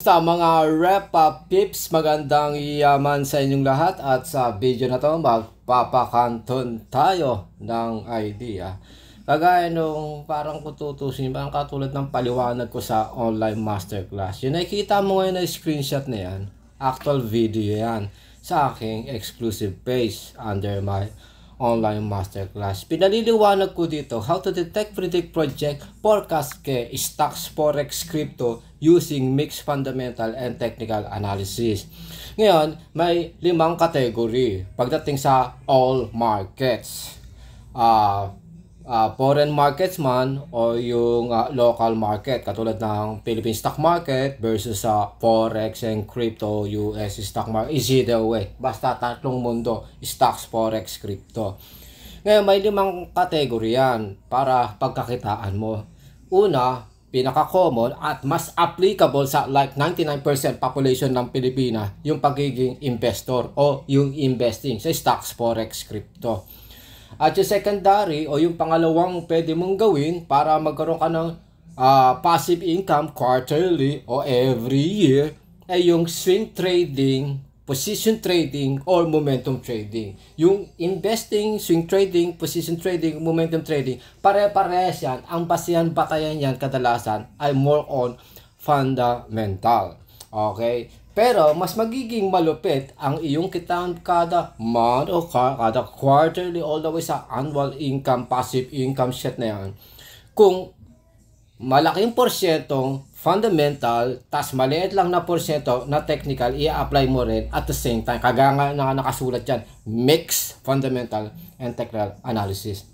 Sa mga Repa Pips, magandang yaman sa inyong lahat at sa video na to magpapakanton tayo ng idea. Kagaya nung parang kututusin, parang katulad ng paliwanag ko sa online masterclass. Yung nakikita mo ngayon na screenshot na yan, actual video yan sa aking exclusive page under my online masterclass. Pinaliliwanag ko dito how to detect, predict, project, forecast ke stocks, forex, crypto using mixed fundamental and technical analysis. Ngayon, may 5 category pagdating sa all markets. Foreign markets man o yung local market katulad ng Philippine stock market versus forex and crypto US stock market is either way. Basta tatlong mundo, stocks, forex, crypto. Ngayon may 5 category yan para pagkakitaan mo. Una, pinaka-common at mas applicable sa like 99% population ng Pilipinas, yung pagiging investor o yung investing sa stocks, forex, crypto. At yung secondary o yung pangalawang pwede mong gawin para magkaroon ka ng passive income quarterly o every year ay yung swing trading, position trading, or momentum trading. Yung investing, swing trading, position trading, momentum trading, pare-parehas yan. Ang basihan batayan yan kadalasan ay more on fundamental. Okay? Pero mas magiging malupit ang iyong kitaan kada month o kada quarterly all the way sa annual income, passive income shit na yan. Kung malaking porsyentong fundamental, tas maliit lang na porsyento na technical, i-apply mo rin at the same time. Kagaya nga na nakasulat dyan, mix fundamental and technical analysis.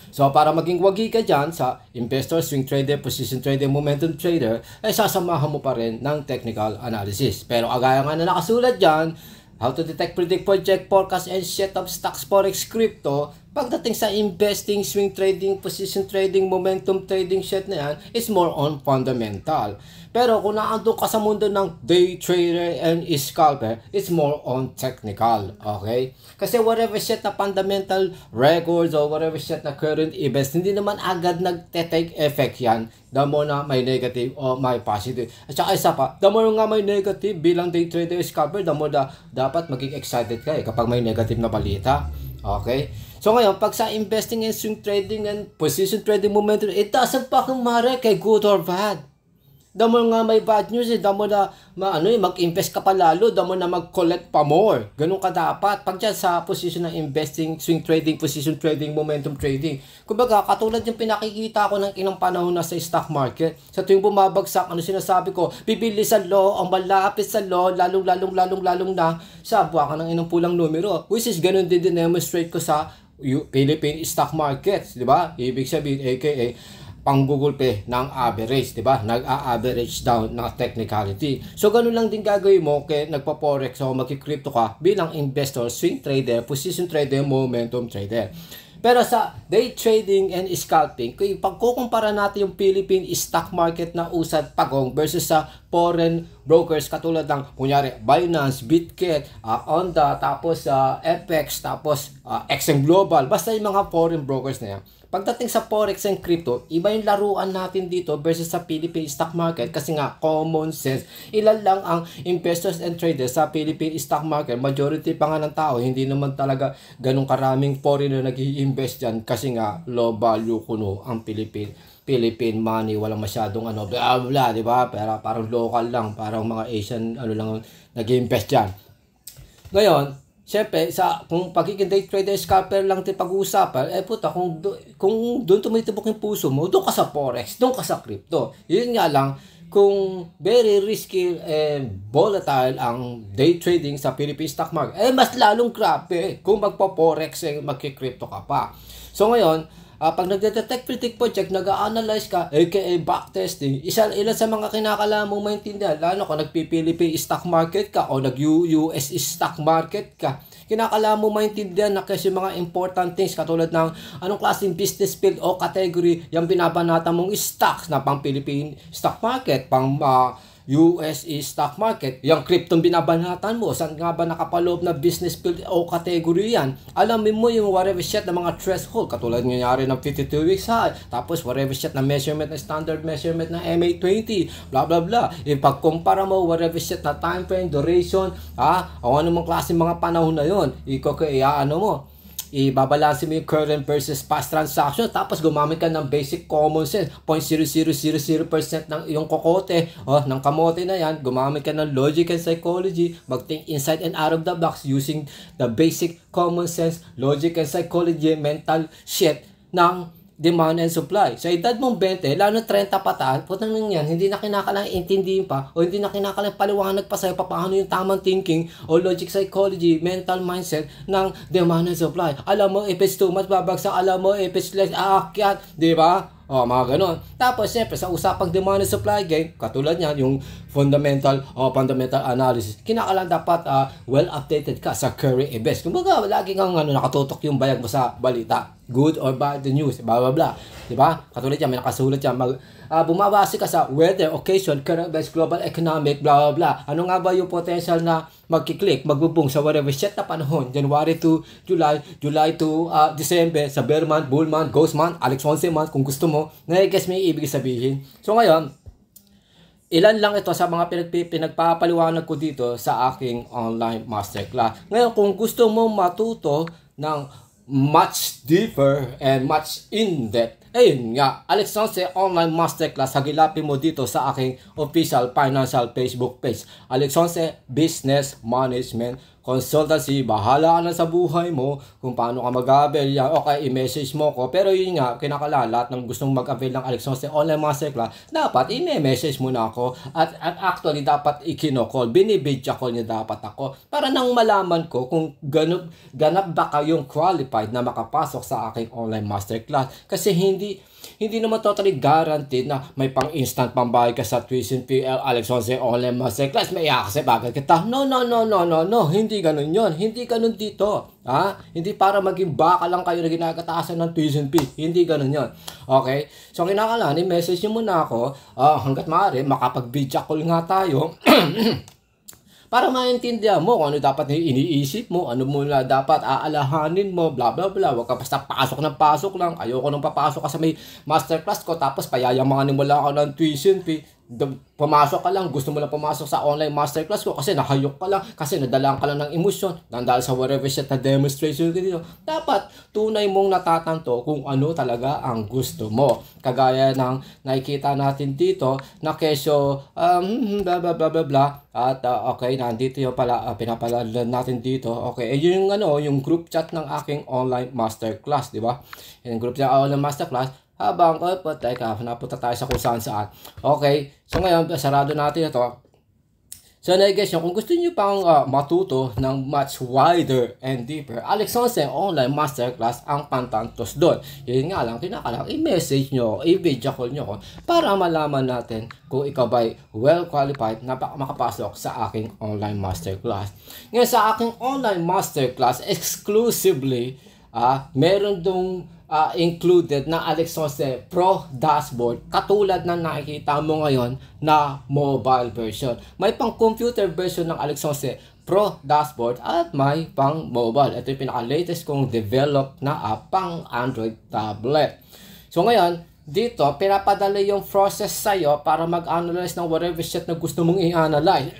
So, para maging wagi ka dyan sa investor, swing trader, position trader, momentum trader, ay sasamahan mo pa rin ng technical analysis. Pero agaya nga na nakasulat dyan, how to detect, predict, project, forecast, and set up stocks, forex, crypto, pagdating sa investing, swing trading, position trading, momentum trading shit na yan, is more on fundamental. Pero kung naandun ka sa mundo ng day trader and scalper, it's more on technical. Okay? Kasi whatever shit na fundamental records or whatever shit na current events, hindi naman agad nagte-take effect yan. Damo na may negative o may positive. At saka isa pa, damo nga may negative bilang day trader or scalper, damo dapat maging excited ka kapag may negative na balita. Okay? So ngayon, pag sa investing and swing trading and position trading momentum, it doesn't fucking matter kay good or bad. Damo nga may bad news damo na mag-invest ka pa lalo, damo na mag-collect pa more. Ganun ka dapat. Pag dyan sa position ng investing, swing trading, position trading, momentum trading. Kumbaga, katulad yung pinakikita ko ng ilang panahon na sa stock market. Sa tuwing bumabagsak, sinasabi ko, bibili sa low, ang malapit sa low, lalong na sa buwa ka ng inang pulang numero. Which is ganun din demonstrate ko sa Philippine stock markets, di ba? Ibig sabihin, aka panggugulpe ng average, di ba? Nag-a-average down na technicality. So, ganun lang din gagawin mo kaya nagpa-forex o magki-crypto ka bilang investor, swing trader, position trader, momentum trader. Pero sa day trading and scalping, kung pagkukumpara natin yung Philippine stock market na usad pagong versus sa foreign brokers katulad ng kunyari Binance, Bitget, Onda, tapos FX, tapos XM Global, basta yung mga foreign brokers na yan. Pagdating sa forex and crypto, iba yung laruan natin dito versus sa Philippine stock market kasi nga common sense. Ilan lang ang investors and traders sa Philippine stock market. Majority pa nga ng tao, hindi naman talaga ganun karaming foreigner nag-i-invest dyan kasi nga low value kuno ang Philippine money, walang masyadong blah blah, di ba? Pero parang local lang, parang mga Asian lang nag-i-invest dyan. Ngayon, siyempre, kung pagiging day trader, scalper lang din pag-uusapan, puta, kung doon tumitibok yung puso mo, doon ka sa forex, doon ka sa crypto. Yun nga lang, kung very risky and volatile ang day trading sa Philippine stock market, mas lalong grabe kung magpa-forex magki-crypto ka pa. So ngayon, pag nagde-detect, predict, project, nag-a-analyze ka, aka backtesting, ilan sa mga kinakailangan mong maintindihan, lalo kung nagpipilipi stock market ka o nag-US stock market ka, kinakailangan mong maintindihan na kasi mga important things katulad ng anong klaseng business field o category yung binabanata mong stocks na pang Philippine stock market, pang USE stock market. Yung crypto binabanatan mo, saan nga ba nakapaloob na business field o category yan? Alamin mo yung whatever shit na mga threshold, katulad nangyari ng 52 weeks high, tapos whatever shit na measurement na standard measurement na MA20, blah blah blah. Ipagkumpara mo whatever shit na time frame, duration, o anumang klase mga panahon na yon, ibabalansin mo yung current versus past transaction, tapos gumamit ka ng basic common sense, 0.0000% ng iyong kokote ng kamote na yan, gumamit ka ng logic and psychology, mag-think inside and out of the box using the basic common sense, logic and psychology, mental shit ng demand and supply. Sa edad mong 20, lalo 30 pataan, putang nang yan, hindi na kinakalang intindihin pa o hindi na kinakalang paliwanag pa sa'yo paano yung tamang thinking o logic psychology, mental mindset ng demand and supply. Alam mo, if it's too much, babagsak. Alam mo, if it's less, aakyat. Di ba? Mga ganon. Tapos, siyempre, sa usapang demand and supply game, katulad niyan, yung fundamental analysis, kinakalang dapat well-updated ka sa current events. Kumbaga, lagi kang nakatutok yung bayag mo sa balita. Good or bad the news, blah blah blah. Diba? Katulad yan, may nakasulat yan. Bumabase ka sa weather, occasion, current events, global economic, blah blah blah. Ano nga ba yung potential na magkiklik, magbubong sa whatever shit na panahon? January to July, July to December, sa bear month, bull month, ghost month, Alex 11 month, kung gusto mo. Na-guess may ibig sabihin. So ngayon, ilan lang ito sa mga pinagpapaliwanag ko dito sa aking online masterclass. Ngayon, kung gusto mo matuto ng much deeper and much in-depth, ayun nga, Alex 11 online masterclass, hagilapin mo dito sa aking official financial Facebook page, Alex 11 Business Management Consultancy. Bahala ka na sa buhay mo kung paano ka mag-avail yan. Okay, i-message mo ko. Pero yun nga, kinakalaan, lahat ng gustong mag-avail ng Alex 11 online masterclass, dapat i-message mo na ako. At actually, dapat i-kinocall. Binibidya call niya dapat ako. Para nang malaman ko kung ganap ba kayong qualified na makapasok sa aking online masterclass. Kasi hindi naman totally guaranteed na may pang-instant pambayad ka sa tuition fee, Alex 11 online masterclass, may i-accept agad kita. No. Hindi ganun yon. Hindi ganun dito. Hindi para maging baka lang kayo na ginagatasan ng tuition fee. Hindi ganun yon. Okay? So, kinakalaan, i-message nyo muna ako. Hanggat maaari, makapag-video call nga tayo. Para maintindihan mo kung ano dapat iniisip mo, ano mo na dapat aalahanin mo, blah blah blah. Huwag ka basta pasok ng pasok lang. Ayoko nang papasok ka sa may masterclass ko tapos payayamanin mo lang ako ng tuition fee. Pumasok ka lang, gusto mo lang pumasok sa online masterclass ko kasi nahayok ka lang, kasi nadalaan ka lang ng emosyon, dahil sa whatever shit na demonstration ko dito. Dapat tunay mong natatanto kung ano talaga ang gusto mo. Kagaya ng nakikita natin dito na kesyo blah blah blah blah blah. At okay, nandito yung pala pinapalalan natin dito. Okay, yung yung group chat ng aking online masterclass, di ba? Yung group chat online masterclass. Habang teka, napunta tayo sa kung saan. Okay, so ngayon, sarado natin ito. So, na-guess nyo, kung gusto nyo pang matuto ng much wider and deeper, Alex 11 online masterclass ang pantantos doon. Yun nga lang, kinakalang i-message nyo, i-video call nyo ko para malaman natin kung ikaw ba'y well qualified na makapasok sa aking online masterclass. Ngayon, sa aking online masterclass, exclusively, meron dong included na Alex 11 Pro Dashboard, katulad na nakikita mo ngayon na mobile version. May pang computer version ng Alex 11 Pro Dashboard at may pang mobile. Ito yung pinaka-latest kong develop na pang Android tablet. So ngayon, dito, pinapadala yung process sa'yo para mag-analyze ng whatever shit na gusto mong i-analyze.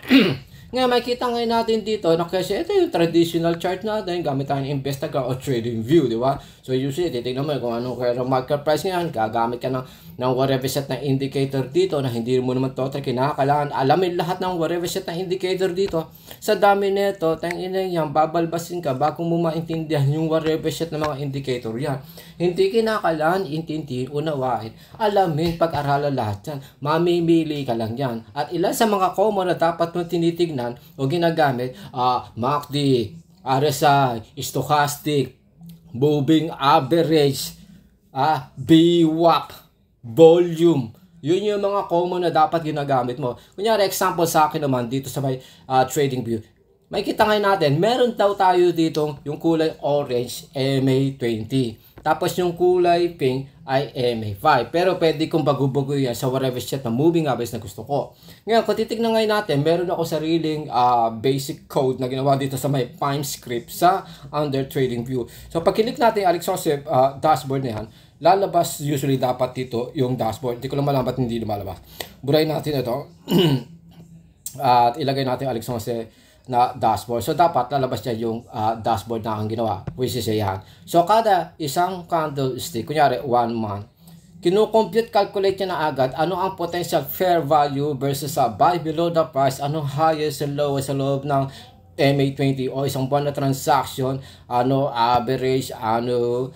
Ngayon, makikita ngayon natin dito na kasi ito yung traditional chart natin gamit tayo ng Investagram o Trading View, di ba? So, usually, titignan mo kung anong kaya market price ngayon, gagamit ka ng whatever set na indicator dito na hindi mo naman total kinakailangan. Alamin lahat ng whatever set na indicator dito. Sa dami nito, tangina yan, babalbasin ka bago mo maintindihan yung whatever set na mga indicator yan. Hindi kinakailangan intindihin, unawain. Alamin, pag-aralan lahat yan. Mamimili ka lang yan. At ilan sa mga common na dapat mo tinitignan o ginagamit, MACD, RSI, stochastic, moving average, VWAP, volume. Yun yung mga common na dapat ginagamit mo. Kunyari, example sa akin naman dito sa may Trading View. May kita ngayon natin, meron daw tayo dito yung kulay orange MA20. Tapos yung kulay pink ay MA5. Pero pwede kong bago-bago yan sa whatever set na moving average na gusto ko. Ngayon, kung titignan ngayon natin, meron ako sariling basic code na ginawa dito sa may Pine script sa under trading view. So pag kilik natin yung Alex Joseph dashboard na yan, lalabas usually dapat dito yung dashboard. Hindi ko lang malaman ba't hindi lumalabas. Burayin natin ito. At ilagay natin Alex Joseph na dashboard. So, dapat lalabas niya yung dashboard na ang ginawa, which is yan. So, kada isang candlestick, kunyari 1 month, kinu-compute, calculate niya na agad ano ang potential fair value versus buy below the price, ano highest and lowest sa loob ng MA20 o isang buwan na transaction, ano average, ano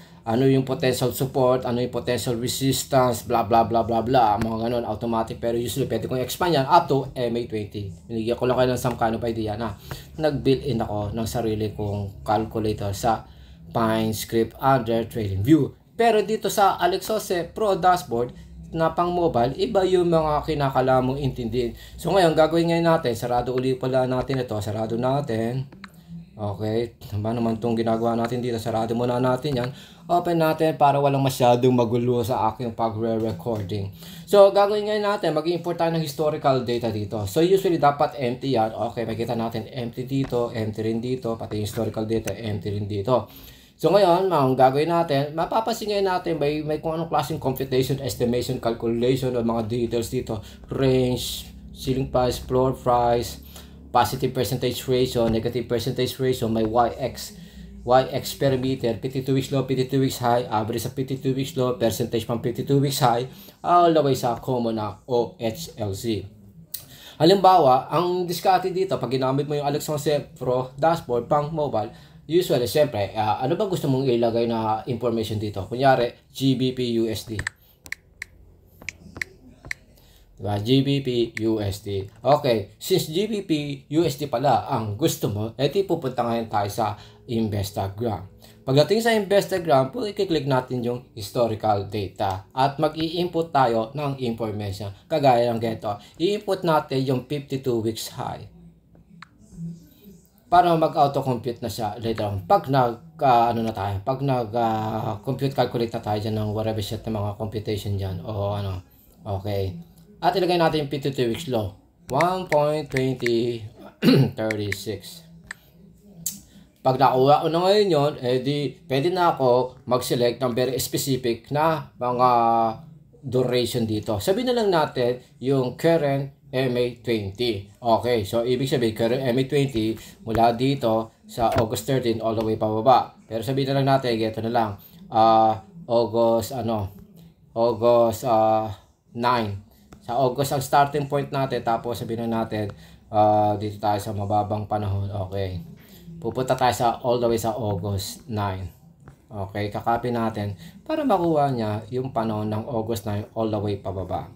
yung potential support, ano yung potential resistance, blah blah blah blah blah, mga ganun, automatic. Pero usually pwede kong expand yan up to MA20. Binigyan ko lang kayo ng some kind of idea na nag-build in ako ng sarili kong calculator sa Pine script under trading view. Pero dito sa Alex Joseph Pro dashboard na pang mobile, iba yung mga kinakalamong intindihin. So ngayon, gagawin ngayon natin, sarado uli pala natin ito, sarado natin. Okay, tama naman itong ginagawa natin dito. Sarado muna natin yan. Open natin para walang masyadong magulo sa aking pagre-recording. So, gagawin ngayon natin, mag-import tayo ng historical data dito. So, usually dapat empty yan. Okay, makita natin empty dito, empty rin dito, pati historical data, empty rin dito. So, ngayon, ang gagawin natin, mapapansin ngayon natin, may kung anong klaseng computation, estimation, calculation, o mga details dito. Range, ceiling price, floor price, positive percentage ratio, negative percentage ratio, may YX per meter, 52 weeks low, 52 weeks high, average sa 52 weeks low, percentage pang 52 weeks high, all the way sa common na OHLC. Halimbawa, ang diskarte dito, pag ginamit mo yung Alex Joseph Pro dashboard pang mobile, usually, siyempre, ano ba gusto mong ilagay na information dito? Kunyari, GBP USD. Diba? GBP USD. Okay, since GBP USD pala ang gusto mo, edi pupunta ngayon tayo sa Investogram. Pagdating sa Investogram, i-click natin yung historical data at mag-i-input tayo ng information. Kagaya ng ganito, i-input natin yung 52 weeks high para mag-auto-compute na siya later on. Pag nag-compute calculate na tayo dyan ng whatever set ng mga computation dyan o ano. Okay. At ilagay natin yung 52 weeks low. 1.2036. Pag nakuha ko na ngayon yun, edi pwede na ako mag-select ng very specific na mga duration dito. Sabihin na lang natin yung current MA20. Okay, so ibig sabihin current MA20 mula dito sa August 13 all the way pababa. Pero sabihin na lang natin, ito na lang, August 9. Sa August ang starting point natin, tapos sabihin na natin dito tayo sa mababang panahon. Okay. Pupunta tayo sa all the way sa August 9. Okay, kakopy natin para makuha niya yung panahon ng August 9 all the way pababa.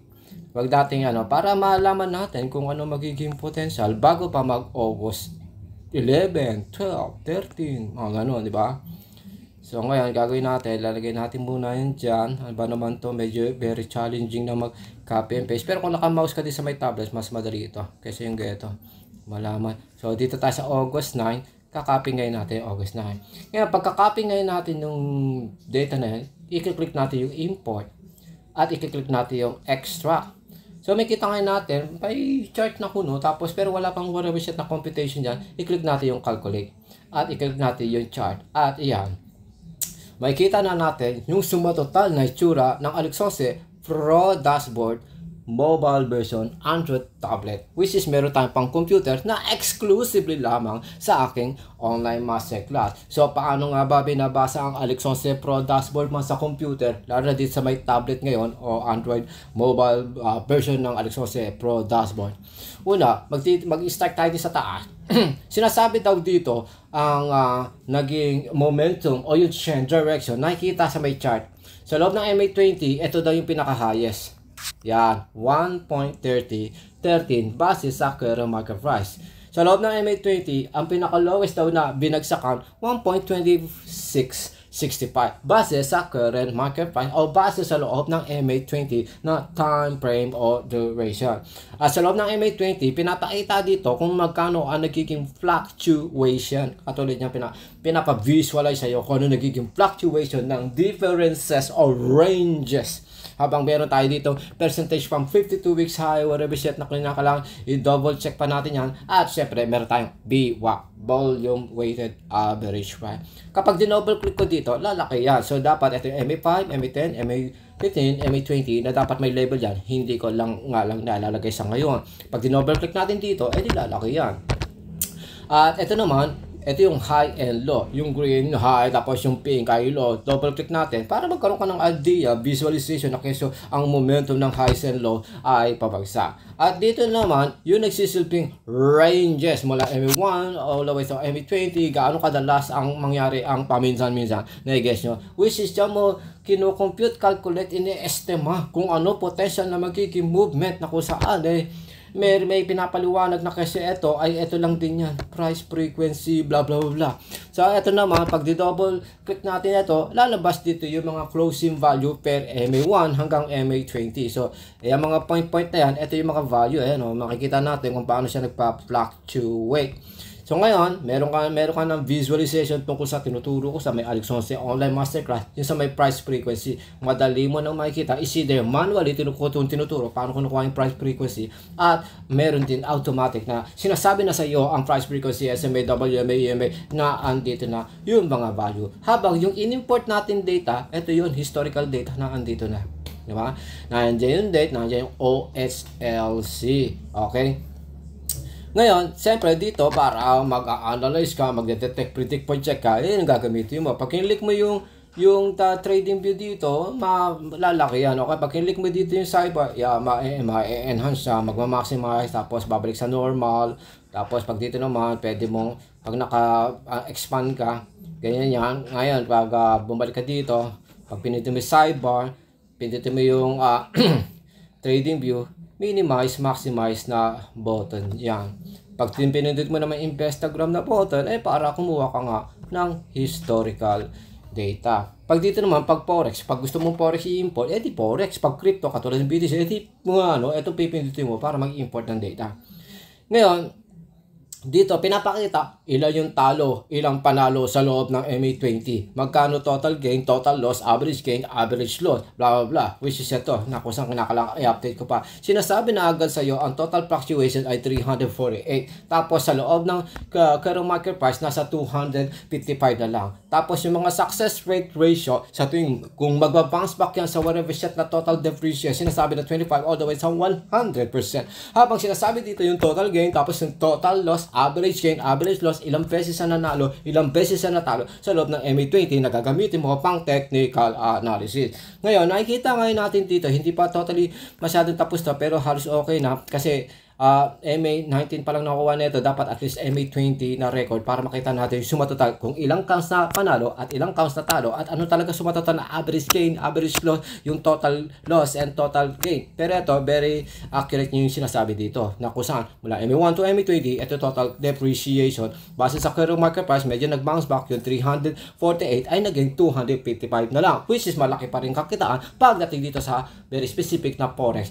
Wag dating para malaman natin kung ano magiging potential bago pa mag-August 11, 12, 13, mga gano'n, di ba? So ngayon, gagawin natin, lalagay natin muna yun dyan. Ano ba naman to, medyo very challenging na mag-copy and paste. Pero kung naka-mouse ka din sa may tablet, mas madali ito. Kasi yung ganito, malaman. So dito tayo sa August 9, kakopy ngayon natin August 9. Ngayon, pagka-copy ngayon natin yung data na yun, i-click natin yung import. At i-click natin yung extract. So may kita ngayon natin, may chart na kuno, tapos pero wala pang whatever set na computation dyan, i-click natin yung calculate. At i-click natin yung chart. At iyan. Makikita na natin yung sumatotal na itsura ng Alex Joseph Pro Dashboard mobile version Android tablet, which is meron tayong pang computer na exclusively lamang sa aking online masterclass. So paano nga ba binabasa ang Alex Joseph Pro Dashboard mo sa computer, lalo na dito sa may tablet ngayon o Android mobile version ng Alex Joseph Pro Dashboard? Una, mag-start tayo sa taas. Sinasabi daw dito ang naging momentum o yung trend direction nakikita sa may chart. Sa loob ng MA20, ito daw yung pinaka-highest. Yan, 1.13 base sa current market price. Sa loob ng MA20, ang pinaka-lowest daw na binagsakan, 1.26 65 base sa current market price o base sa loob ng MA20 na time frame o duration. At sa loob ng MA20, pinapakita dito kung magkano ang nagiging fluctuation. Katulad niya, pinapa-visualize sa'yo kung ano nagiging fluctuation ng differences or ranges. Habang meron tayo dito percentage from 52 weeks high, whatever set na kinakailangan, i-double check pa natin yan. At syempre, meron tayong BWAC, Volume Weighted Average Price. Kapag dinouble click ko dito, lalaki yan. So, dapat ito yung MA5, MA10, MA15, MA20 na dapat may label yan. Hindi ko lang nalalagay sa ngayon. Pag dinouble click natin dito, edi lalaki yan. At ito naman, ito yung high and low. Yung green, high, tapos yung pink ay low. Double click natin para magkaroon ka ng idea, visualization na keso ang momentum ng highs and low ay pabagsak. At dito naman, yung nagsisilbing ranges mula MA1 all the way sa MA20, gaano kadalas ang mangyari ang paminsan-minsan. Na-guess nyo? Which is dyan mo kino-compute, calculate, ini-estima kung ano potential na magiging movement na kung saan may pinapaliwanag na kasi ito lang din yan, price frequency blah blah blah. So ito naman, pag di-double click natin ito, lalabas dito yung mga closing value per MA1 hanggang MA20. So yung mga point na yan, ito yung mga value, makikita natin kung paano siya nagpa-fluctuate. So ngayon, meron ka ng visualization tungkol sa tinuturo ko sa may Alex Sonce online masterclass, yung sa may price frequency. Madali mo nang makikita, is either manually tinuturo paano kunukuha yung price frequency, at meron din automatic na sinasabi na sa iyo ang price frequency, SMA, WMA, EMA, na andito na yung mga value. Habang yung in-import natin data, ito yun, historical data na andito na. Diba? Nandiyan yung date, nandiyan yung OSLC. Okay? Ngayon, siyempre dito para mag-analyze ka, mag-detect, predict, project ka, yun ang gagamitin mo. Pag kinlik mo yung trading view dito, malalaki yan. Okay? Pag kinlik mo dito yung sidebar, ma-enhance siya, magma-maximize, tapos babalik sa normal. Tapos pag dito naman, pwede mong, pag naka-expand ka, ganyan yan. Ngayon, pag bumalik ka dito, pag pinitin mo yung sidebar, pinitin mo yung trading view, minimize, maximize na button yan. Pag pinindot mo naman Instagram na button, para kumuha ka nga ng historical data. Pag dito naman, pag Forex, pag gusto mong Forex i-import, di Forex. Pag crypto, katulad ng BTC, ito pipindutin mo para mag-import ng data. Ngayon, dito pinapakita ilan yung talo, ilang panalo sa loob ng MA20. Magkano total gain, total loss, average gain, average loss, blah blah blah. Which is ito, na kung saan kinakailangan i-update ko pa. Sinasabi na agad sa iyo ang total fluctuation ay 348. Tapos sa loob ng current market price nasa 255 na lang. Tapos yung mga success rate ratio sa tuwing kung magba-bounce back yan sa whatever set na total depreciation, sinasabi na 25 all the way sa 100%. Habang sinasabi dito yung total gain, tapos yung total loss, average gain, average loss, ilang beses na nanalo, ilang beses na natalo sa loob ng MA20 na gagamitin mo pang technical analysis. Ngayon, nakikita ngayon natin dito, hindi pa totally masyadong tapos na pero halos okay na kasi MA19 pa lang nakuha nito, dapat at least MA20 na record para makita natin yung sumatotal kung ilang counts na panalo at ilang counts na talo at ano talaga sumatotal na average gain, average loss, yung total loss and total gain. Pero ito, very accurate yung sinasabi dito na kung saan mula MA1 to MA20, ito total depreciation. Base sa current market price, medyo nag-bounce back yung 348 ay naging 255 na lang, which is malaki pa rin kakitaan pagdating dito sa very specific na Forex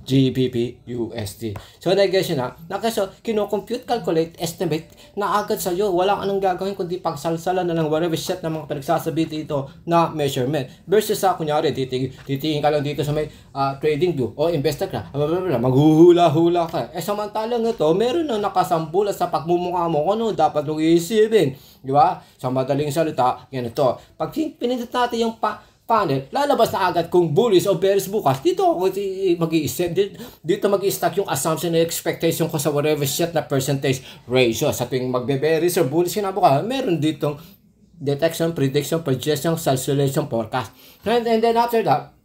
GBP USD. So, na-guess nyo na kasi kino-compute, calculate, estimate na agad sa'yo. Walang anong gagawin kundi pagsalsalan na lang whatever set ng mga pinagsasabi dito na measurement. Versus sa, kunyari, titingin ka lang dito sa may trading view o investor ka, maghuhula-hula ka. Samantalang ito, meron na nakasambula sa pagmumukha mo kung ano dapat mong iisipin. Di ba? Sa madaling salita, ganito. Pag pinindot natin yung panel, lalabas na agad kung bullish o bearish bukas. Dito ako mag-i-set. Dito mag-i-stack yung assumption and expectation ko sa whatever set na percentage ratio. Sa tuwing magbe-bearish or bullish na bukas, meron ditong detection, prediction, projection, calculation, forecast. And then after that,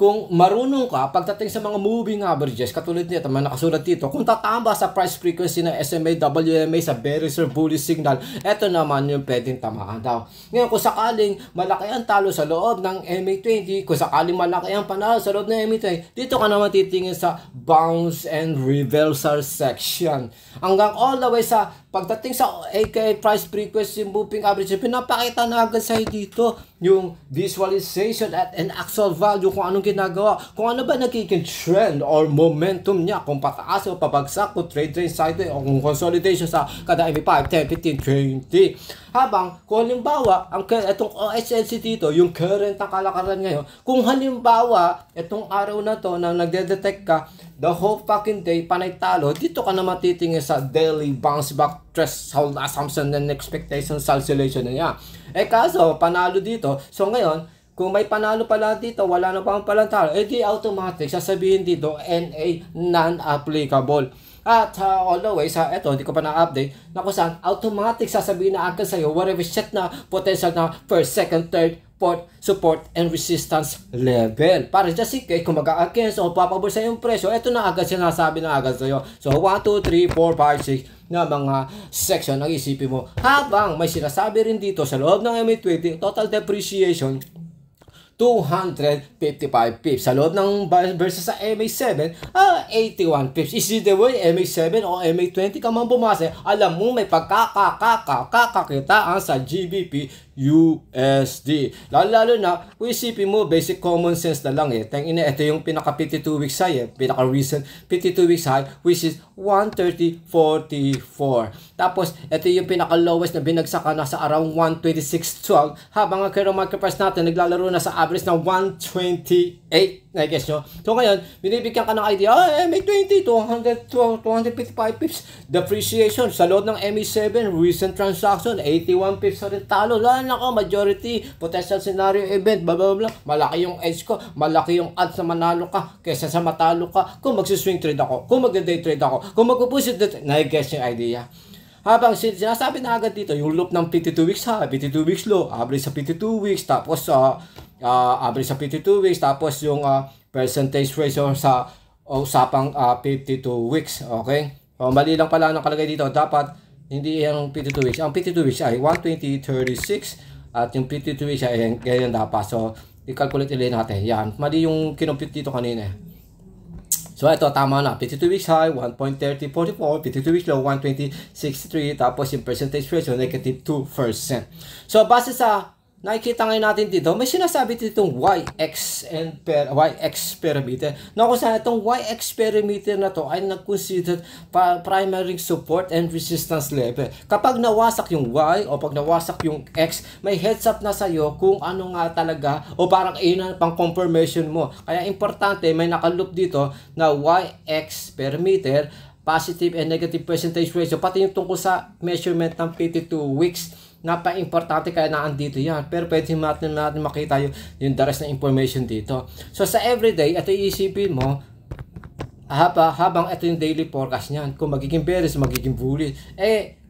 kung marunong ka pagdating sa mga moving averages, katulad nito, may nakasulat dito, kung tatamba sa price frequency ng SMA, WMA sa bearish or bullish signal, eto naman yung pwedeng tamaan daw. Ngayon, kung sakaling malaki ang talo sa loob ng MA20, kung sakaling malaki ang panalo sa loob ng MA20, dito ka naman titingin sa bounce and reversal section. Hanggang all the way sa pagdating sa aka price frequency moving average, pinapakita na agad sa'yo dito yung visualization at an actual value, kung anong ginagawa, kung ano ba nagiging trend or momentum niya, kung pataas o pabagsak, kung trade range sideways o kung consolidation sa kada MA5, 10, 15, 20. Habang kung halimbawa itong OSLC dito, yung current na kalakaran ngayon, kung halimbawa itong araw na to na nagde-detect ka the whole fucking day panay talo, dito ka na matitingin sa daily bounce back threshold assumption and expectation oscillation na yan. Kaso panalo dito, so ngayon kung may panalo pala dito, wala na pang palang talo, di automatic sasabihin dito NA non-applicable. At all the way sa eto, hindi ko pa na-update na kung saan automatic sasabihin na agad sa'yo whatever set na potential na first, second, third, fourth, support and resistance level. Para just in case kung mag-a-against o papabor sa yung presyo, eto na agad sinasabi na agad sa'yo. So 1, 2, 3, 4, 5, 6 na mga section ang isipin mo. Habang may sinasabi rin dito sa loob ng MA20, total depreciation 255 pips. Sa loob ng versus sa MA7, 81 pips. Is it the way MA7 o MA20 ka man bumase, alam mo may pagkakakitaan sa GBP USD. Lalo na, kung isipin mo, basic common sense na lang Tangina, ito yung pinaka 52 weeks high pinaka recent 52 weeks high, which is 130.44. Tapos, ito yung pinaka lowest na binagsakan na sa around 126.12, habang ang current market price natin naglalaro na sa average ng 128. I-guess nyo. So ngayon, binibigyan ka ng idea, MA20, 255 pips. Depreciation sa loob ng MA7, recent transaction, 81 pips sa rin talo. Lalo na ko, majority, potential scenario event, blah, blah, blah. Malaki yung edge ko, malaki yung odds na manalo ka, kaysa sa matalo ka. Kung mag-swing trade ako, kung mag-day trade ako, kung mag-push it, na-guess yung idea. Habang sinasabi na agad dito, yung loop ng 52 weeks high, 52 weeks low, average sa 52 weeks, tapos average sa 52 weeks, tapos yung percentage ratio sa usapang 52 weeks, okay? So, mali lang pala nakalagay dito, dapat hindi yung 52 weeks. Ang 52 weeks ay 120.36 at yung 52 weeks ay ganyan dapat. So, i-calculate ulit natin. Yan, mali yung kinompute dito kanina. So, ito, tama na. 52 weeks high, 1.3044. 52 weeks low, 120.63. Tapos, yung percentage ratio, negative 2%. So, base sa nakikita ngayon natin dito, may sinasabi dito itong YX parameter. Na kung saan itong YX parameter na to ay nag-consider primary support and resistance level. Kapag nawasak yung Y o pag nawasak yung X, may heads up na sa'yo kung ano nga talaga o parang yun pang confirmation mo. Kaya importante, may nakaloop dito na YX parameter, positive and negative percentage ratio, pati yung tungkol sa measurement ng 52 weeks. Napaka-importante kaya naandito yan. Pero pwede natin makita yung the rest na information dito. So sa everyday, ito iisipin mo, habang ito yung daily forecast niyan. Kung magiging bearish, magiging bullish.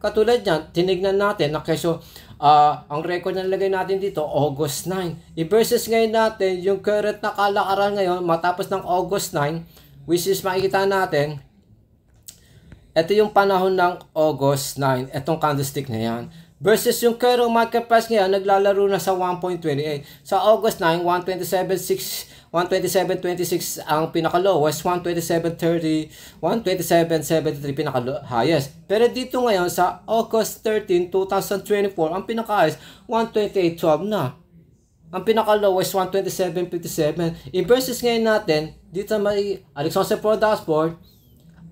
Katulad niyan, tinignan natin na keso, ang record na nilagay natin dito, August 9. I-versus ngayon natin yung current na kalakaran ngayon, matapos ng August 9, which is makikita natin, ito yung panahon ng August 9, itong candlestick na yan. Versus yung current market price ngayon, naglalaro na sa 1.28. Sa August 9, 127.26 ang pinaka-lowest, 127.30, 127.73 pinaka-highest. Pero dito ngayon, sa August 13, 2024, ang pinaka-highest, 128.12 na. Ang pinaka-lowest, 127.57. I-versus ngayon natin, dito may Alexander Pro Dashboard,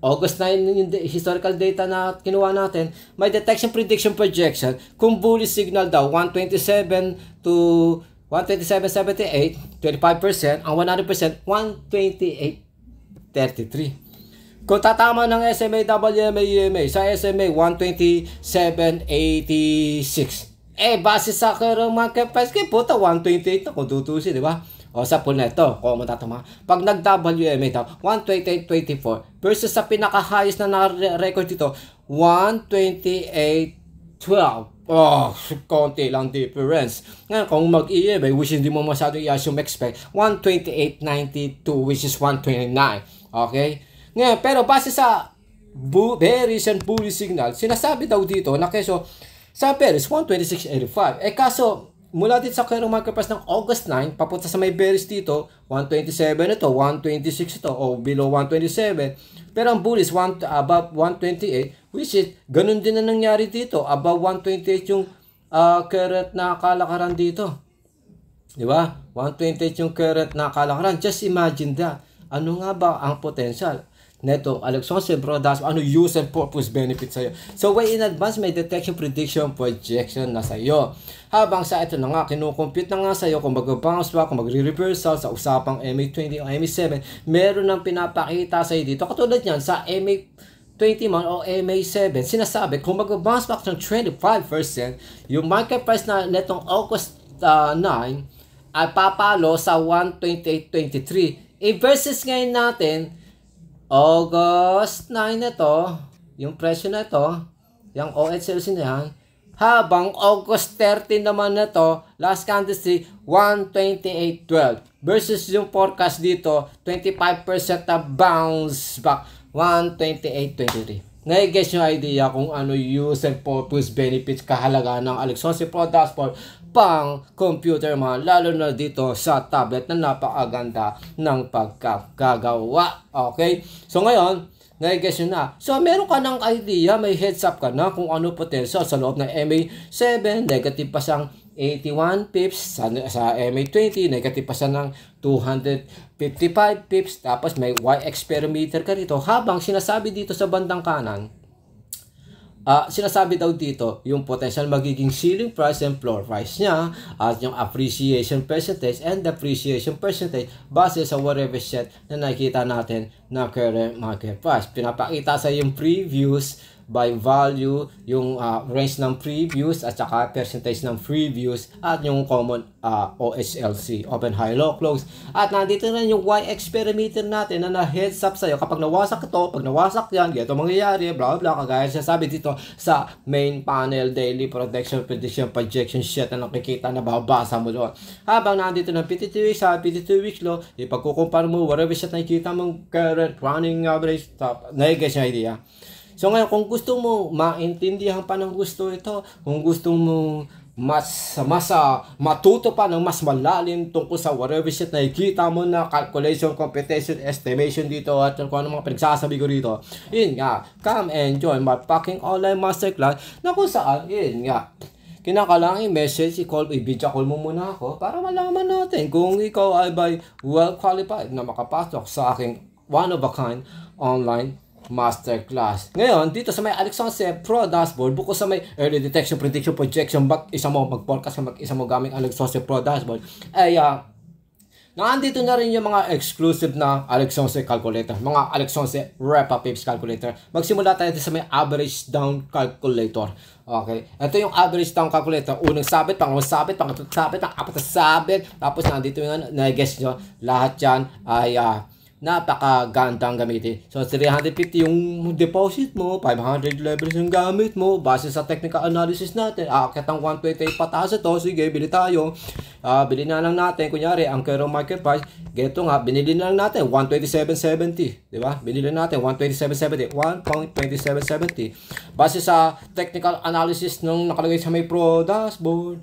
August 9 yung historical data na kinuha natin, may detection prediction projection, kung bullish signal daw, 127 to 127.78, 25%, ang 100%, 128.33. Kung tatama ng SMA, WMA, EMA, sa SMA, 127.86. Base sa current market price, kaya puta, 128 na kung tutusin, di ba? O sa pool na ito, kung matatama. Pag nag-WMA daw, 128.24 versus sa pinaka-highest na na-record dito, 128.12. Oh, konti lang difference. Ngayon, kung mag-EMA, which hindi mo masyado i-assume expect, 128.92, which is 129. Okay? Ngayon, pero base sa bearish and bullish signal, sinasabi daw dito na keso sa bearish 126.85. Kaso mula dito sa current market price ng August 9 papunta sa may bearish dito 127 ito, 126 ito o below 127. Pero ang bullish above 128, which is ganun din na nangyari dito, above 128 yung current na kalakaran dito. Di ba? 128 yung current na kalakaran. Just imagine that. Ano nga ba ang potential neto Alexonse products, ano use and purpose benefit sa'yo. So way in advance, may detection, prediction, projection na sa'yo. Habang sa ito na nga, kinukompute na nga sa'yo kung mag-bounce back, kung magre-reversal sa usapang MA20 o MA7, meron ng pinapakita sa'yo dito. Katulad yan, sa MA20 man o MA7, sinasabi kung mag-bounce back ng 25%, yung market price na netong August 9 ay papalo sa 128.23. Versus ngayon natin, August 9 na to, yung presyo na to, yung OHLC na yan, habang August 13 naman na to, last candlestick, 128.12. Versus yung forecast dito, 25% na bounce back, 128.23. Nai-guess yung idea kung ano use and purpose benefits kahalagaan ng Alexonse products for pang computer man, lalo na dito sa tablet na napakaganda ng pagkakagawa. Okay? So ngayon, nai-guess nyo na. So meron ka ng idea, may heads up ka na kung ano potential sa loob ng MA7, negative pa siyang 81 pips, sa MA20, negative pa siya ng 255 pips, tapos may YX perimeter ka rito. Habang sinasabi dito sa bandang kanan, sinasabi daw dito yung potential magiging ceiling price and floor price niya at yung appreciation percentage and depreciation percentage base sa whatever set na nakikita natin na current market price. Pinapakita sa yung previews by value, yung range ng previews at saka percentage ng previews at yung common OHLC, open, high, low, close. At nandito na yung YX perimeter natin na na-heads up sa'yo. Kapag nawasak ito, pag nawasak yan, ganito mangyayari, blah blah, kagaya siya sabi dito sa main panel, daily protection, prediction, projection sheet na nakikita na babasa mo doon. Habang nandito ng 52 weeks, sa 52 weeks low, ipagkukumpara mo, whatever sheet nakikita mong current, running average, na-guess yung idea. So ngayon, kung gusto mo maintindihan pa ng gusto ito, kung gusto mo mas matuto pa ng mas malalim tungkol sa whatever shit na nakikita mo na calculation, computation, estimation dito at kung ano mga pinagsasabi ko rito, yun nga, come and join my fucking online masterclass na kung saan, yun nga, kinakailangan i-message, i-call, i-video call mo muna ako para malaman natin kung ikaw ay well qualified na makapasok sa aking one-of-a-kind online masterclass. Ngayon, dito sa may Alexonse Pro Dashboard, bukod sa may early detection, prediction, projection, isa mo mag-forecast, isa mo gaming Alexonse Pro Dashboard, ay nandito na rin yung mga exclusive na Alexonse calculator, mga Alexonse Repa Pips calculator. Magsimula tayo sa may average down calculator. Okay, ito yung average down calculator. Unang sabit, pangalawang sabit, pangatlong sabit, pang-apat na sabit. Tapos nandito yung na-guess nyo, lahat yan ay napakagandang gamitin. So 350 yung deposit mo, 500 levels yung gamit mo, base sa technical analysis natin. Aakyat ang 128 pataas ito, sige, bili tayo. Bili na lang natin, kunyari, ang current market price, ganito nga, binili na lang natin, 127.70. Diba? Binili natin, 127.70, 1.2770. Base sa technical analysis nung nakalagay sa may Pro Dashboard,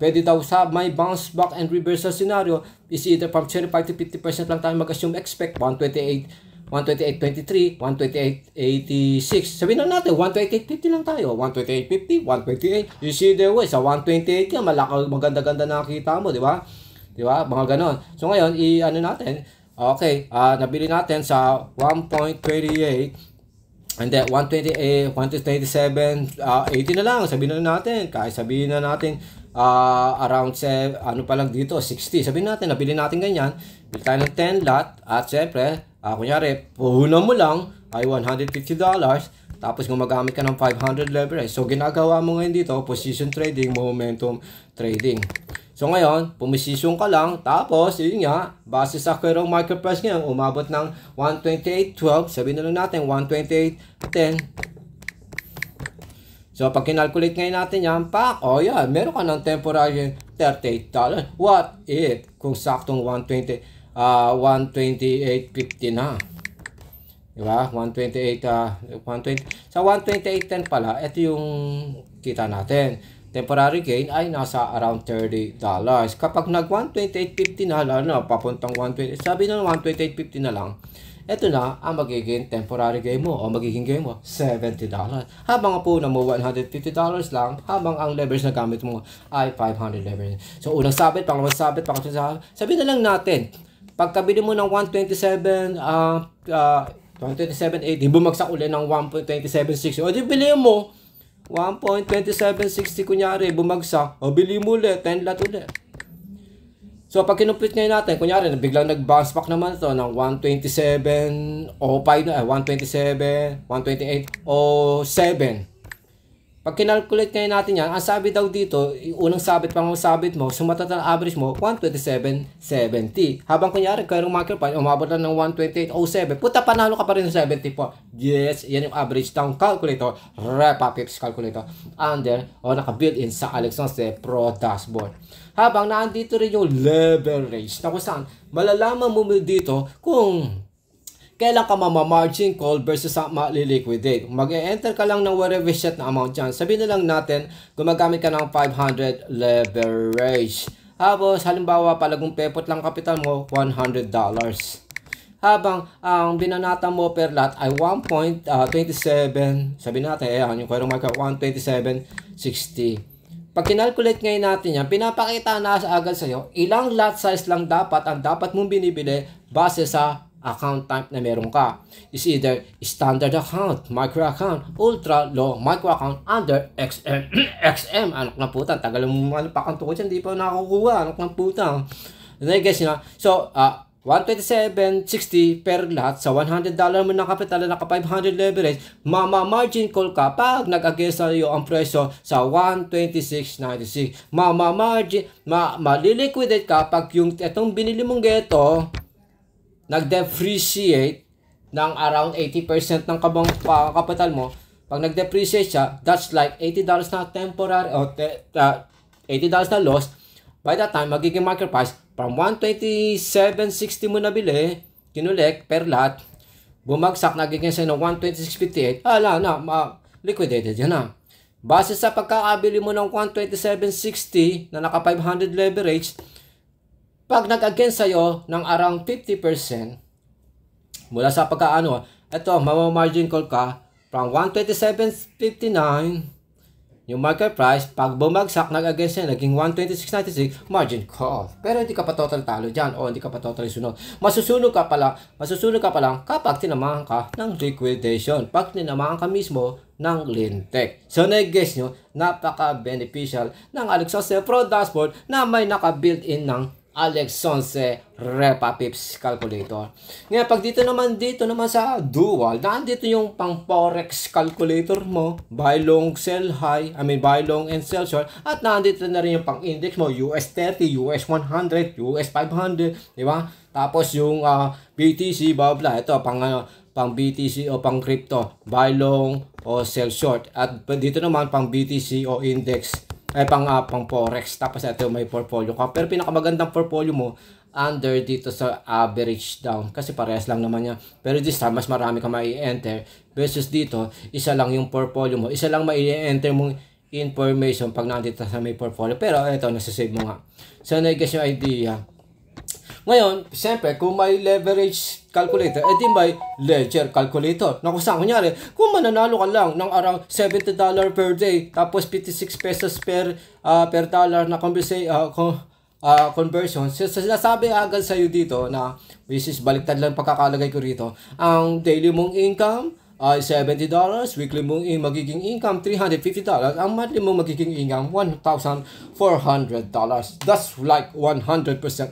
pwede daw sa may bounce back and reversal scenario is either from 25 to 50% lang tayo mag-assume expect 128.23, 128.86. Sabihin na natin 128.50 lang tayo, 128.50, 128. You see the way sa 128 yan, maganda-ganda nakita mo, di ba? Di ba? Mga ganon. So ngayon, i-ano natin, okay, nabili natin sa 1.28. And then 128, 127, 80 na lang, sabihin na natin, kahit sabihin na natin around ano pa lang dito, 60. Sabihin natin, nabili natin ganyan, bili tayo ng 10 lot, at syempre, kunyari, puhunan mo lang ay $150. Tapos gumagamit ka ng 500 leverage. So ginagawa mo ngayon dito, position trading, momentum trading. So ngayon, pumisisyon ka lang, tapos yun nga, base sa current market price ngayon, umabot ng 128.12, sabihin na lang natin 128.10. So, pag kinalculate ngayon natin yan, yan, meron ka ng temporary $38. What if, kung saktong 128.50 na? Diba? 120, sa 128.10 pala, ito yung kita natin. Temporary gain ay nasa around $30. Kapag nag 128.50 na, lalo na papuntang 120, sabi na 128.50 na lang, ito na ang magiging temporary gain mo o magiging gain mo, $70. Habang po na mo $150 lang, habang ang leverage na gamit mo ay 500 leverage. So, unang sabit, pangalawang sabit, pangatlong sabit. Sabihin na lang natin, pagkabili mo ng 127.80, bumagsak ulit ng 1.2760. O di bili mo 1.2760 kunyari, bumagsak. O bili mo ulit, 10 lot ulit. So, pag kinumpit ngayon natin, kunyari, biglang nag-bounce back naman ito ng 127.05 na, 127, 128.07. Pag kinalculate ngayon natin yan, ang sabi daw dito, unang sabit, pang sabit mo, sumatatang average mo, 127.70. Habang kunyari, kayong market price, umabot lang ng 128.07. Puta, panalo ka pa rin ng 74. Yes, yan yung average ng calculator, Repapips calculator, under o naka-built in sa Alexonse Pro Dashboard. Habang naandito rin yung leverage, na kung saan, malalaman mo dito kung kailan ka mama-margin call versus ma-liquidate. Mag-e-enter ka lang ng whatever set na amount dyan. Sabihin na lang natin, gumagamit ka ng 500 leverage. Habang halimbawa, palagong pepot lang kapital mo, $100. Habang ang binanata mo per lot ay 1.27, sabihin natin, yung kayong market, 127.60. Pag kinalculate ngayon natin yan, pinapakita na agad sa'yo, ilang lot size lang dapat ang dapat mong binibili base sa account type na meron ka. Is either standard account, micro account, ultra low micro account, under XM. XM, anak ng puta, tagal mo pakanto ko dyan, di pa nakakuha, anak ng puta. Guess nyo, so, 127.60 per lot sa $100 mo na kapital na naka 500 leverage, margin call ka pag nag-against sa iyo ang presyo sa 126.96. Margin, maliliquidate ka pag yung itong binili mong geto nag-depreciate ng around 80% ng kapital mo. Pag nag-depreciate siya, that's like $80 na temporary o $80 na loss. By that time, magiging market price from 127.60 mo nabili, kinulek per lot, bumagsak, nagiging siya ng 126.58, liquidated yan na. Base sa pagkakabili mo ng 127.60 na naka 500 leverage, pag nag-against sa'yo ng around 50% mula sa pagkaano, ito, mama-margin call ka from 127.59 yung market price, pag bumagsak, nag-against siya, naging 126.96, margin call. Pero hindi ka pa total talo dyan o hindi ka pa total sunod. Masusunod ka pa lang kapag tinamahan ka ng liquidation. Pag tinamahan ka mismo ng Lintec. So, nag-guess nyo, napaka-beneficial ng Alexonse Pro Dashboard na may naka-built-in ng Alexonse Repapips calculator. Ngayon, pag dito naman sa dual, nandito yung pang forex calculator mo, buy long, sell high, buy long and sell short, at nandito na rin yung pang index mo, US 30, US 100, US 500, di ba? Tapos yung BTC, blah blah, ito pang BTC o pang crypto, buy long o sell short. At dito naman pang BTC o index, pang forex. Tapos ito may portfolio ka. Pero pinakamagandang portfolio mo under dito sa average down. Kasi parehas lang naman yan. Pero this time, mas marami ka mai-enter. Versus dito, isa lang yung portfolio mo. Isa lang mai-enter mong information pag nandito sa may portfolio. Pero ito, nasasave mo nga. So, na-guess yung idea. Ngayon, siyempre, kung may leverage calculator, edi may ledger calculator. Na kung saan, kunyari, kung mananalo ka lang ng around $70 per day, tapos 56 pesos per dollar na conversion, sinasabi agad sa'yo dito na, which is baliktad lang pagkakalagay ko rito, ang daily mong income ay $70, weekly mong magiging income $350, ang monthly mong magiging income $1,400. That's like 100%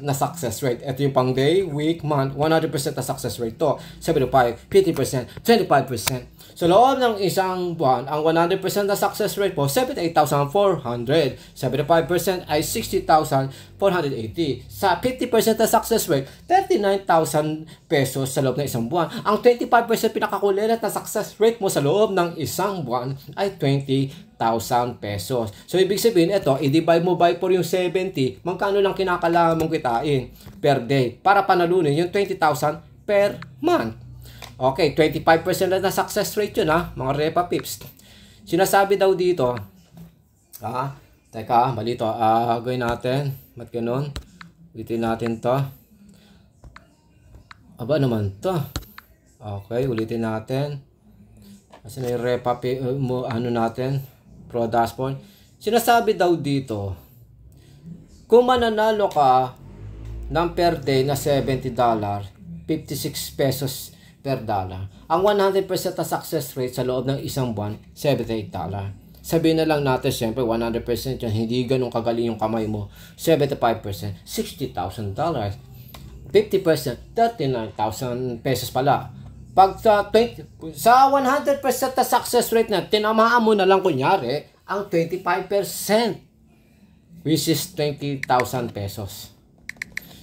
na success rate. Ito yung pang day, week, month, 100% na success rate to. 75, 50%, 25%. Sa loob ng isang buwan, ang 100% na success rate po, 78,400. 75% ay 60,480. Sa 50% na success rate, 39,000 pesos sa loob ng isang buwan. Ang 25% pinakakulirat na success rate mo sa loob ng isang buwan ay 20,000 pesos. So, ibig sabihin, ito, i-divide mo by 4 yung 70, magkano lang kinakailangan mong kitain per day para panalunin yung 20,000 per month. Okay, 25% na success rate yun mga Repa Pips. Sinasabi daw dito, teka, mali to. Gawin natin. Ba't ganun? Ulitin natin to. Aba naman to. Okay, ulitin natin. Kasi na yung Repa Pips, natin, Pro Dashboard. Sinasabi daw dito, kung mananalo ka ng per day na $70, 56 pesos per dollar. Ang 100% na success rate sa loob ng isang buwan, $78. Sabihin na lang natin, siyempre, 100% yan, hindi ganun kagaling yung kamay mo. 75%, $60,000. 50%, 39,000 pesos pala. Pag sa 100% na success rate na, tinamaan mo na lang kunyari, ang 25%, which is 20,000 pesos.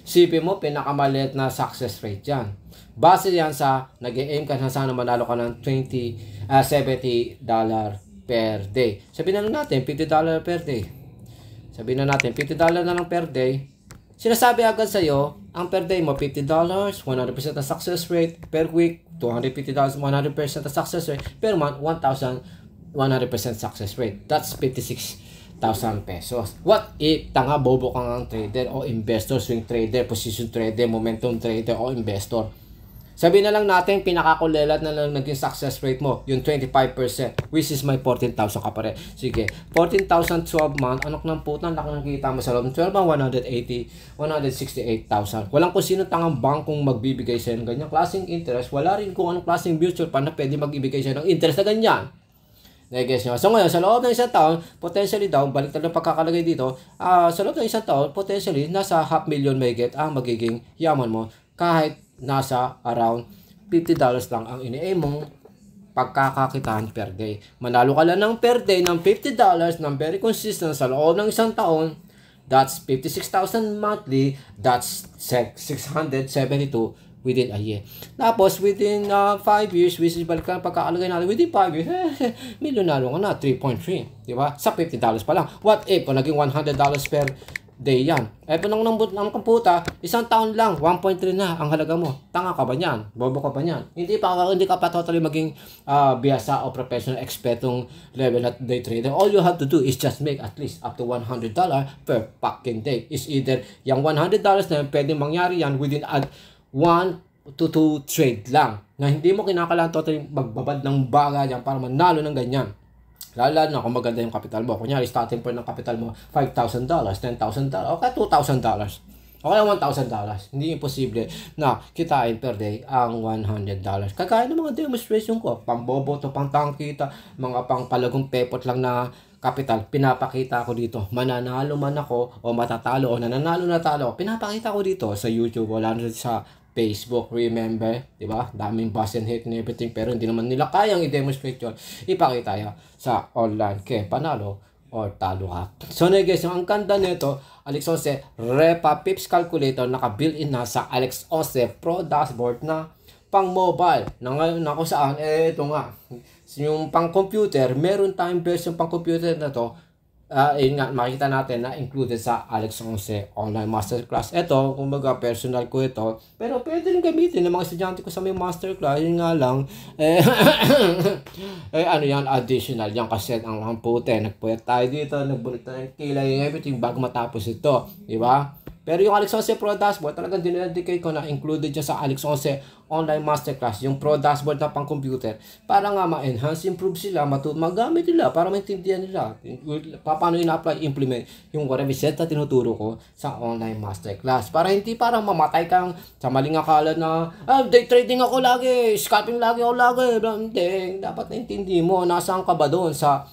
Sipin mo, pinakamaliit na success rate yan. Base yan sa nag-aim ka na sana manalo ka ng $70 per day. Sabihin na lang natin, $50 per day. Sabihin na natin, $50 na lang per day. Sinasabi agad sa'yo, ang per day mo, $50, 100% na success rate. Per week, $250, 100% na success rate. Per month, 1,100% success rate. That's 56,000 pesos. What if tanga bobo kang ang trader o investor, swing trader, position trader, momentum trader o investor? Sabihin na lang natin, pinakakulelat na lang naging success rate mo, yung 25%, which is may 14,000 ka pare. Sige, 14,000 12 month, anak ng putang, laki nakikita mo sa loob. 12 month, 168,000. Walang kung sino tangang bankong magbibigay sa'yo ng ganyang klaseng interest. Wala rin kung anong klaseng mutual fund na pwede magbibigay sa'yo ng interest na ganyan. Nag-guess nyo? So ngayon, sa loob ng isang taon, potentially daw, balik na lang pagkakalagay dito, sa loob ng isang taon, potentially, nasa $500,000 may get ang magiging yaman mo kahit nasa around $50 lang ang ini-aim mong pagkakakitaan per day. Manalo ka lang ng per day ng $50 ng very consistent sa loob ng isang taon, that's 56,000 monthly, that's 672 within a year. Tapos, within 5 years, which is balik ka pagkakalagay natin, within 5 years, milyonaryo ka na, 3.3. Diba? Sa $50 pa lang. What if, kung naging $100 per day yan? Punong ng kamputa, isang taon lang, 1.3 na ang halaga mo. Tanga ka ba niyan? Bobo ka ba niyan? Hindi ka pa totally maging biyasa o professional expertong level at day trader. All you have to do is just make at least up to $100 per fucking day. Is either yung $100 na yun, pwede mangyari yan within 1 to 2 trade lang. Na hindi mo kinakailangan totally magbabad ng baga yan para manalo ng ganyan. Lalo na kung maganda yung capital mo. Kunyari, starting point ng capital mo, $5,000, $10,000, o kaya $2,000. O kaya $1,000. Hindi imposible na kitain per day ang $100. Kagaya ng mga demonstration ko, pambobo to, pang tangkita, mga pang palagong pepot lang na capital, pinapakita ko dito. Mananalo man ako, o matatalo, o nananalo na talo, pinapakita ko dito sa YouTube, wala na sa Facebook, remember, di ba? Daming buzz and hate and everything, pero hindi naman nila kayang i-demonstrate yun. Ipakita yan sa online, kaya panalo or talo ka. So, guys, ang ganda nito, Alex 11 Repa Pips Calculator, naka-built-in na sa Alex 11 Pro Dashboard na pang mobile. Na ngayon na kung saan, ito nga, yung pang computer, meron tayong version pang computer na to. Yun nga, makita natin na included sa Alex 11 Online Masterclass. Ito, kumbaga personal ko ito. Pero pwede rin gamitin ng mga estudyante ko sa may masterclass. Yun nga lang, ano yan, additional. Yan kasi ang pute. Nagpuyat tayo dito, nagbulit tayo ng kilay, everything bago matapos ito. Diba? Pero yung Alex 11 Pro Dashboard, talagang dinedicate ko na included dyan sa Alex 11 Online Masterclass, yung Pro Dashboard na pang computer, para nga ma-enhance, improve sila, magamit nila, para maintindihan nila paano ina-apply, implement yung whatever set na tinuturo ko sa Online Masterclass. Para hindi parang mamatay kang sa maling akala na, day trading ako lagi, scalping lagi ako lagi. Hindi, dapat naintindi mo, nasaan ka ba doon sa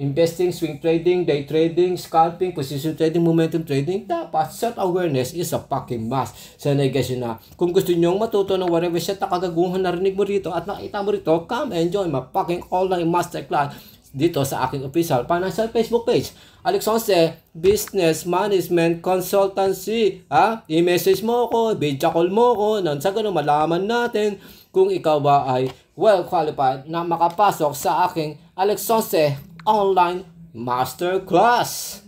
investing, swing trading, day trading, scalping, position trading, momentum trading, dapat self-awareness is a fucking must. Sa negosyo na, kung gusto nyo matuto ng whatever shit na kagaguhan narinig mo rito at nakita mo rito, come and join my fucking online masterclass dito sa aking official financial Facebook page. Alex Once, Business Management Consultancy. I-message mo ako, video call mo ako, nang sa ganun malaman natin kung ikaw ba ay well qualified na makapasok sa aking Alex Once Online Masterclass.